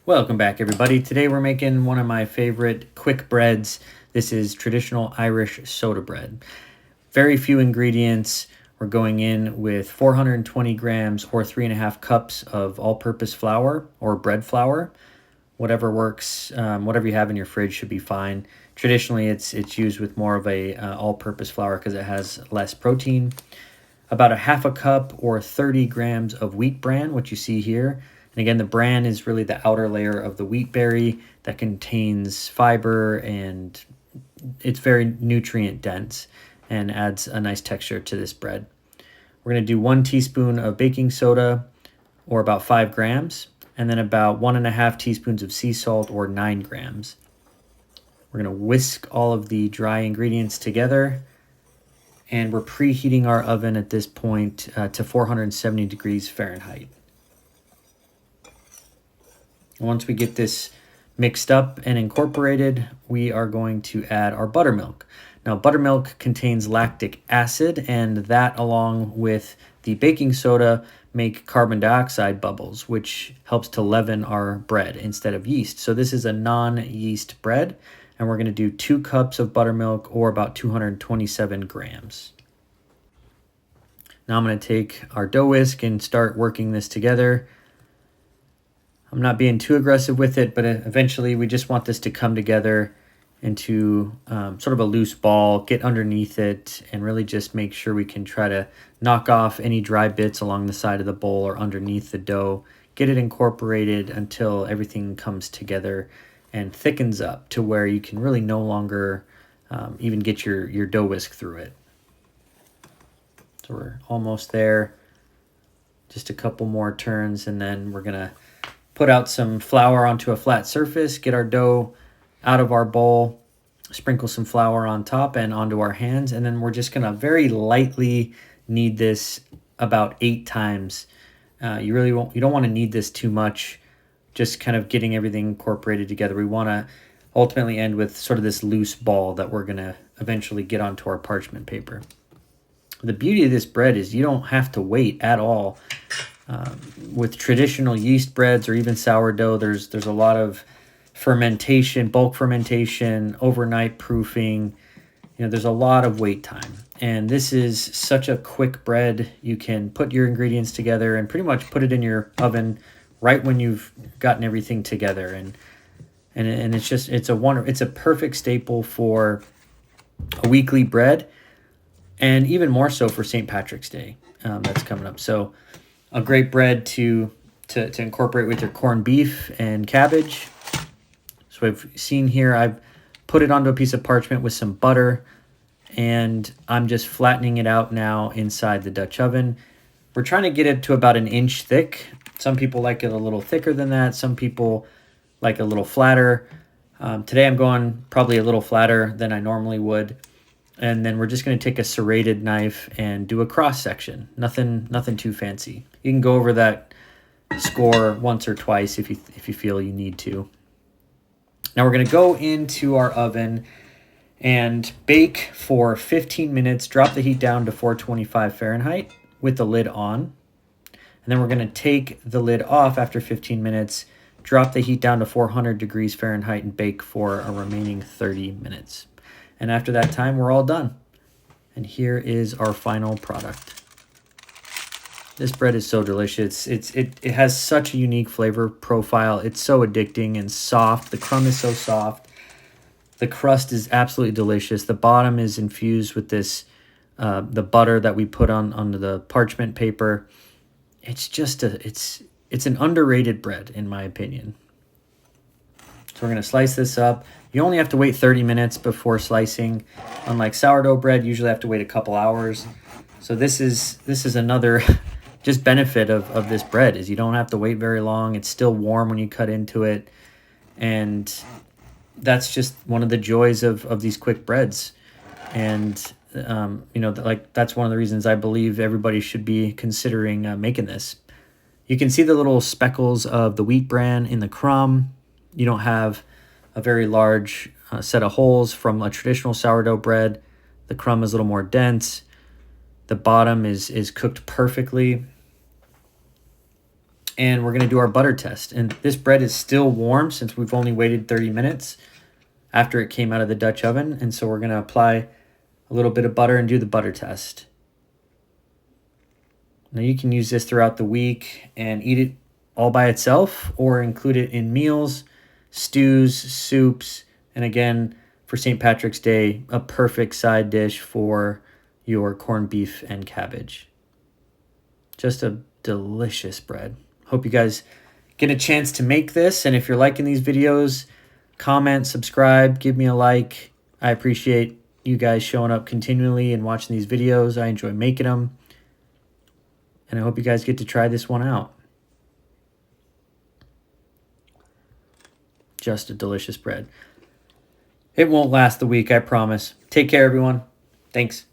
Welcome back, everybody. Today we're making one of my favorite quick breads. This is traditional Irish soda bread. Very few ingredients. We're going in with 420 grams or 3.5 cups of all-purpose flour or bread flour. Whatever works, whatever you have in your fridge should be fine. Traditionally, it's used with more of a all-purpose flour because it has less protein. About a half a cup or 30 grams of wheat bran, what you see here. And again, the bran is really the outer layer of the wheat berry that contains fiber, and it's very nutrient dense and adds a nice texture to this bread. We're going to do 1 teaspoon of baking soda, or about 5 grams, and then about 1.5 teaspoons of sea salt, or 9 grams. We're going to whisk all of the dry ingredients together, and we're preheating our oven at this point to 470 degrees Fahrenheit. Once we get this mixed up and incorporated, we are going to add our buttermilk. Now, buttermilk contains lactic acid, and that, along with the baking soda, make carbon dioxide bubbles, which helps to leaven our bread instead of yeast. So this is a non-yeast bread, and we're going to do 2 cups of buttermilk, or about 227 grams. Now I'm going to take our dough whisk and start working this together. I'm not being too aggressive with it, but eventually we just want this to come together into sort of a loose ball, get underneath it, and really just make sure we can try to knock off any dry bits along the side of the bowl or underneath the dough, get it incorporated until everything comes together and thickens up to where you can really no longer even get your dough whisk through it. So we're almost there. Just a couple more turns, and then we're gonna put out some flour onto a flat surface, get our dough out of our bowl, sprinkle some flour on top and onto our hands, and then we're just going to very lightly knead this about 8 times. You don't want to knead this too much, just kind of getting everything incorporated together. We want to ultimately end with sort of this loose ball that we're going to eventually get onto our parchment paper. The beauty of this bread is you don't have to wait at all. With traditional yeast breads or even sourdough, there's a lot of fermentation, bulk fermentation, overnight proofing. There's a lot of wait time. And this is such a quick bread. You can put your ingredients together and pretty much put it in your oven right when you've gotten everything together. And it's a perfect staple for a weekly bread, and even more so for St. Patrick's Day that's coming up. So a great bread to incorporate with your corned beef and cabbage. So I've seen here, I've put it onto a piece of parchment with some butter, and I'm just flattening it out now inside the Dutch oven. We're trying to get it to about 1 inch thick. Some people like it a little thicker than that. Some people like a little flatter. Today I'm going probably a little flatter than I normally would. And then we're just going to take a serrated knife and do a cross section. Nothing too fancy. You can go over that score once or twice if you feel you need to. Now we're going to go into our oven and bake for 15 minutes. Drop the heat down to 425 Fahrenheit with the lid on. And then we're going to take the lid off after 15 minutes, drop the heat down to 400 degrees Fahrenheit, and bake for a remaining 30 minutes. And after that time, we're all done. And here is our final product. This bread is so delicious. It has such a unique flavor profile. It's so addicting and soft. The crumb is so soft. The crust is absolutely delicious. The bottom is infused with this, the butter that we put onto the parchment paper. It's just it's an underrated bread, in my opinion. So we're going to slice this up. You only have to wait 30 minutes before slicing. Unlike sourdough bread, you usually have to wait a couple hours. So this is another just benefit of this bread, is you don't have to wait very long. It's still warm when you cut into it. And that's just one of the joys of these quick breads. And that's one of the reasons I believe everybody should be considering making this. You can see the little speckles of the wheat bran in the crumb. You don't have a very large set of holes from a traditional sourdough bread. The crumb is a little more dense. The bottom is cooked perfectly. and we're going to do our butter test. And this bread is still warm since we've only waited 30 minutes after it came out of the Dutch oven. And so we're going to apply a little bit of butter and do the butter test. Now you can use this throughout the week and eat it all by itself or include it in meals, stews, soups, and again, for St. Patrick's Day, a perfect side dish for your corned beef and cabbage. Just a delicious bread. Hope you guys get a chance to make this, and if you're liking these videos, comment, subscribe, give me a like. I appreciate you guys showing up continually and watching these videos. I enjoy making them. And I hope you guys get to try this one out. Just a delicious bread. It won't last the week, I promise. Take care, everyone. Thanks.